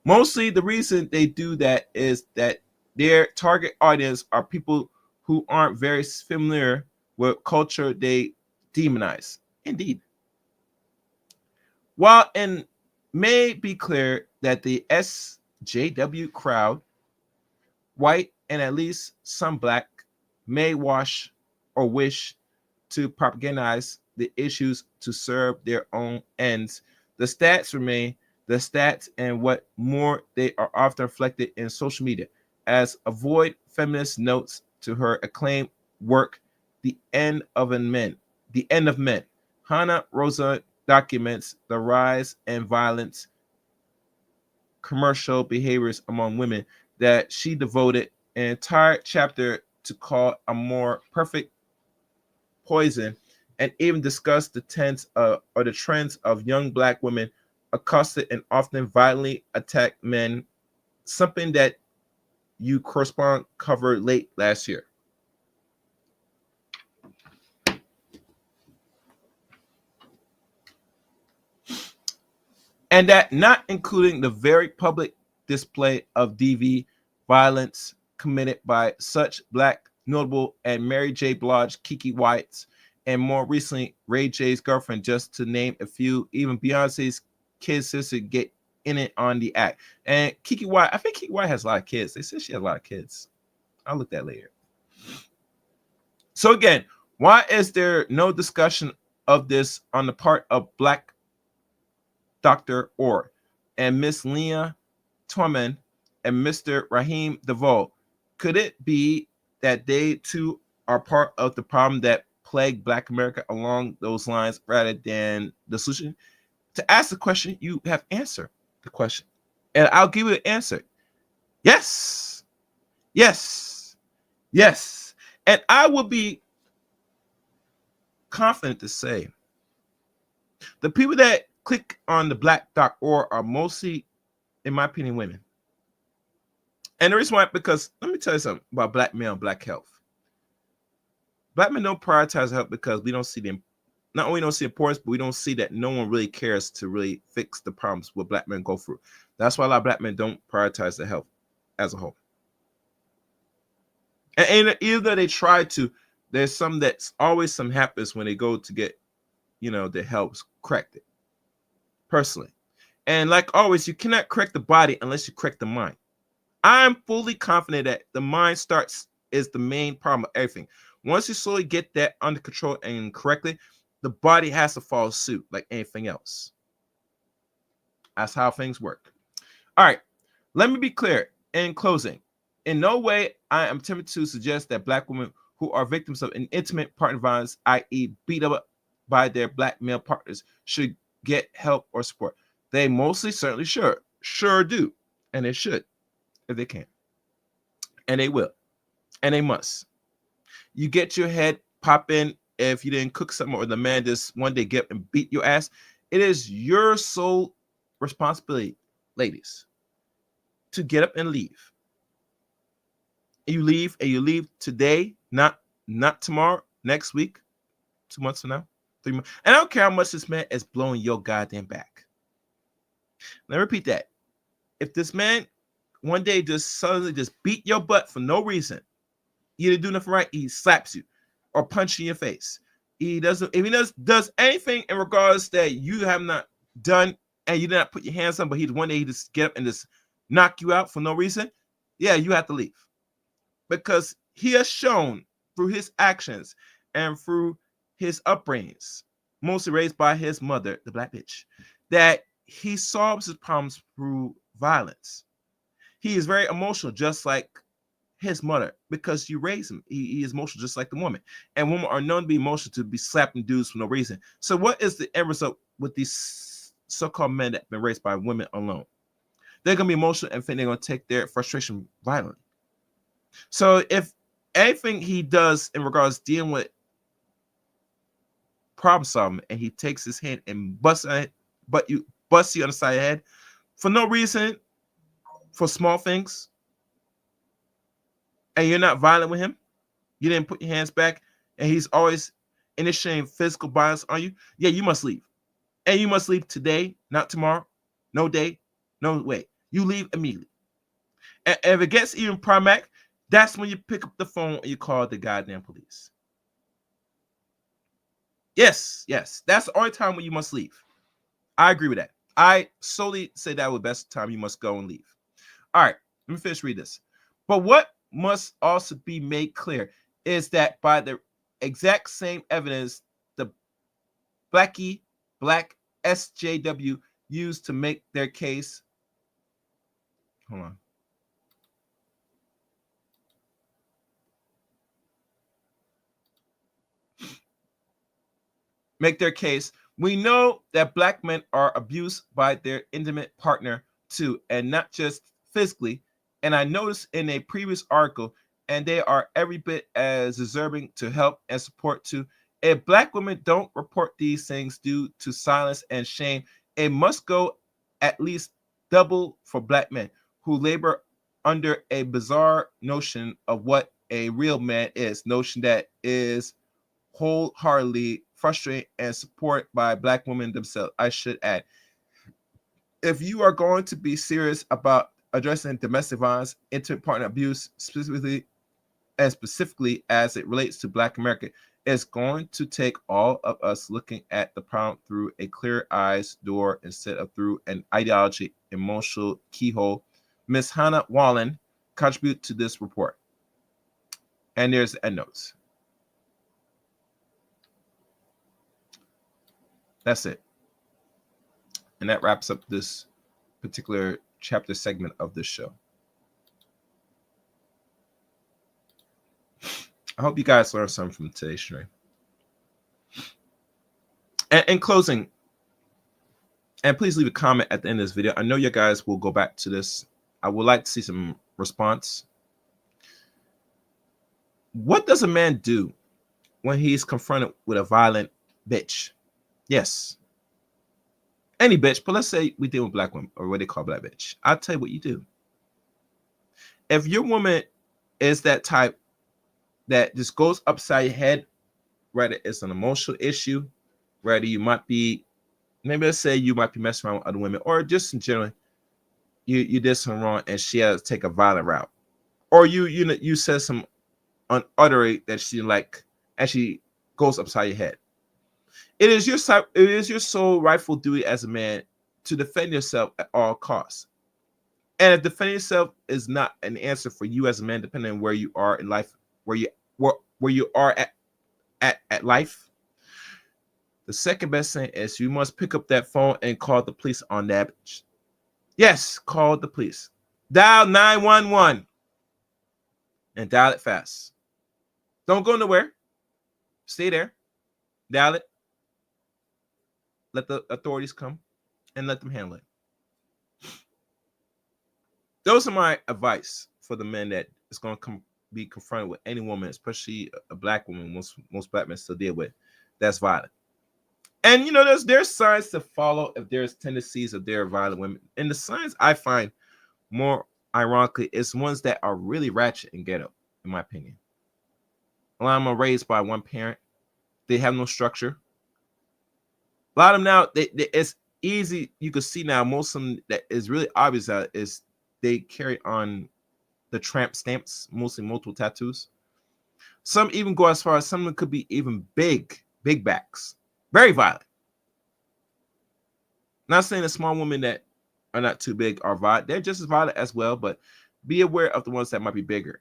Mostly the reason they do that is that their target audience are people who aren't very familiar with culture they demonize. Indeed. While it may be clear that the SJW crowd, white and at least some black, may wash or wish to propagandize the issues to serve their own ends, the stats remain the stats, and what more, they are often reflected in social media. As Avoid Feminist notes to her acclaimed work, The End of Men, Hannah Rosa documents the rise and violence commercial behaviors among women that she devoted an entire chapter to call A More Perfect Poison, and even discussed the trends of young black women accosted and often violently attack men, something that you correspond covered late last year. And that not including the very public display of DV violence committed by such black notable and Mary J. Blige, Kiki White's, and more recently Ray J's girlfriend, just to name a few. Even Beyonce's kid sister get in it on the act. And Kiki White, I think Kiki White has a lot of kids. They said she has a lot of kids. I'll look that later. So again, why is there no discussion of this on the part of Black Dr. Orr and Miss Leah Torman and Mr. Raheem DeVoe? Could it be that they too are part of the problem that plagued Black America along those lines rather than the solution? To ask the question, you have answered the question. And I'll give you the answer. Yes. Yes. Yes. And I will be confident to say the people that click on the black.org are mostly, in my opinion, women. And the reason why, because let me tell you something about black male and black health. Black men don't prioritize health because we don't see the not only don't see importance, but we don't see that no one really cares to really fix the problems what black men go through. That's why a lot of black men don't prioritize their health as a whole. And either they try to, there's some that's always some happens when they go to get, their health corrected. Personally. And like always, you cannot correct the body unless you correct the mind. I'm fully confident that the mind is the main problem of everything. Once you slowly get that under control and correctly, the body has to follow suit like anything else. That's how things work. All right, let me be clear in closing. In no way I am tempted to suggest that black women who are victims of an intimate partner violence, i.e. beat up by their black male partners, should get help or support. They mostly certainly sure do, and they should if they can. And they will, and they must. You get your head pop in if you didn't cook something or the man just one day get up and beat your ass. It is your sole responsibility, ladies, to get up and leave. You leave today, not tomorrow, next week, 2 months from now, 3 months. And I don't care how much this man is blowing your goddamn back. Let me repeat that. If this man one day just suddenly just beat your butt for no reason, you didn't do nothing right, he slaps you or punches you in your face. If he does anything in regards that you have not done and you did not put your hands on, but one day he just get up and just knock you out for no reason, yeah, you have to leave. Because he has shown through his actions and through his upbringings, mostly raised by his mother, the black bitch, that he solves his problems through violence. He is very emotional, just like his mother, because you raise him. He is emotional, just like the woman. And women are known to be emotional, to be slapping dudes for no reason. So what is the end result with these so-called men that have been raised by women alone? They're going to be emotional and think they're going to take their frustration violently. So if anything he does in regards to dealing with problem solving, and he takes his hand and busts you on the side of the head for no reason, for small things, and you're not violent with him, you didn't put your hands back, and he's always initiating physical violence on you, yeah, you must leave. And you must leave today, not tomorrow, no day, no way. You leave immediately. And if it gets even problematic, that's when you pick up the phone and you call the goddamn police. Yes, that's the only time when you must leave. I agree with that. I solely say that was the best time you must go and leave. All right, let me finish read this. But what must also be made clear is that by the exact same evidence the black SJW used to make their case. Hold on. Make their case. We know that black men are abused by their intimate partner too, and not just physically. And I noticed in a previous article, and they are every bit as deserving to help and support too. If black women don't report these things due to silence and shame, it must go at least double for black men who labor under a bizarre notion of what a real man is, notion that is wholeheartedly frustrated and supported by black women themselves. I should add, if you are going to be serious about addressing domestic violence, intimate partner abuse, specifically as it relates to Black America, it's going to take all of us looking at the problem through a clear eyes door instead of through an ideology emotional keyhole. Ms. Hannah Wallen contribute to this report. And there's the endnotes. That's it. And that wraps up this particular chapter segment of this show. I hope you guys learned something from today's stream. And in closing, and please leave a comment at the end of this video. I know you guys will go back to this. I would like to see some response. What does a man do when he's confronted with a violent bitch? Yes. Any bitch, but let's say we deal with black women, or what they call black bitch. I'll tell you what you do. If your woman is that type that just goes upside your head, whether it's an emotional issue, Whether you might be, maybe let's say you might be messing around with other women, or just in general, you did something wrong and she had to take a violent route, or you said some unutterate that she like, and she goes upside your head. It is your sole rightful duty as a man to defend yourself at all costs. And if defending yourself is not an answer for you as a man, depending on where you are in life, where you are at life, the second best thing is you must pick up that phone and call the police on that bitch. Yes, call the police. Dial 911 and dial it fast. Don't go nowhere. Stay there. Dial it. Let the authorities come and let them handle it. Those are my advice for the men that is going to be confronted with any woman, especially a black woman. Most black men still deal with that's violent. And there's signs to follow if there's tendencies of there are violent women. And the signs I find more ironically is ones that are really ratchet and ghetto, in my opinion. A lot of them are raised by one parent. They have no structure. A lot of them now, it's easy. You can see now most of them that is really obvious is they carry on the tramp stamps, mostly multiple tattoos. Some even go as far as some of them could be even big backs. Very violent. Not saying the small women that are not too big are violent. They're just as violent as well, but be aware of the ones that might be bigger.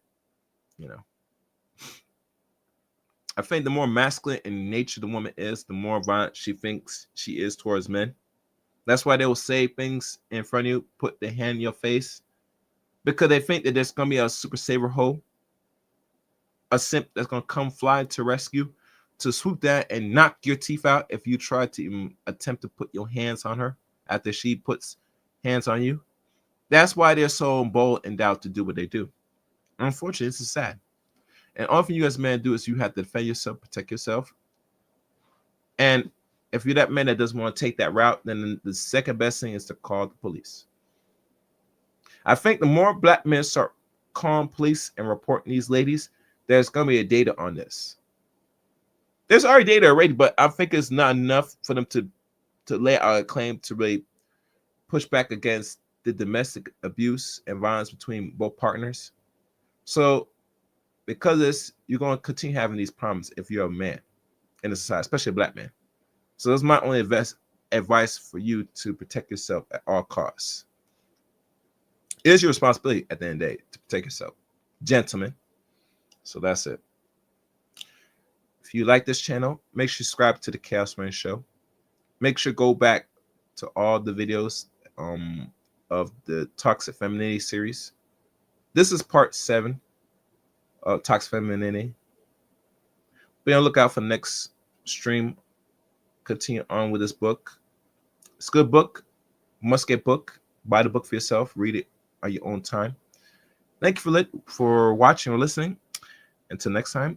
I think the more masculine in nature the woman is, the more violent she thinks she is towards men. That's why they will say things in front of you, put their hand in your face, because they think that there's going to be a super saver hoe, a simp that's going to come fly to rescue, to swoop down and knock your teeth out if you try to even attempt to put your hands on her after she puts hands on you. That's why they're so bold and doubt to do what they do. Unfortunately, this is sad. And often you as men do is you have to defend yourself, protect yourself. And if you're that man that doesn't want to take that route, then the second best thing is to call the police. I think the more black men start calling police and reporting these ladies, there's going to be a data on this. There's already data already, but I think it's not enough for them to lay out a claim to really push back against the domestic abuse and violence between both partners. So because of this, you're going to continue having these problems if you're a man in the society, especially a black man. So that's my only advice for you to protect yourself at all costs. It is your responsibility at the end of the day to protect yourself, gentlemen. So that's it. If you like this channel, make sure you subscribe to the Chaos Rain Show. Make sure to go back to all the videos of the Toxic Femininity series. This is part 7 of Toxic Femininity. Be on the lookout for the next stream. Continue on with this book. It's a good book. Must get book. Buy the book for yourself. Read it on your own time. Thank you for watching or listening. Until next time,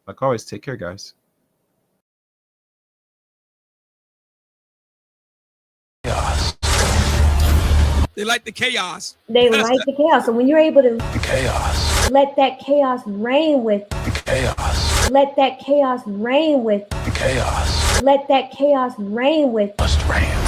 like always, take care, guys. Chaos. They like the chaos. They like the chaos. So when you're able to The chaos. let that chaos reign with, The chaos. let that chaos reign with, The chaos. let that chaos reign with, Must reign.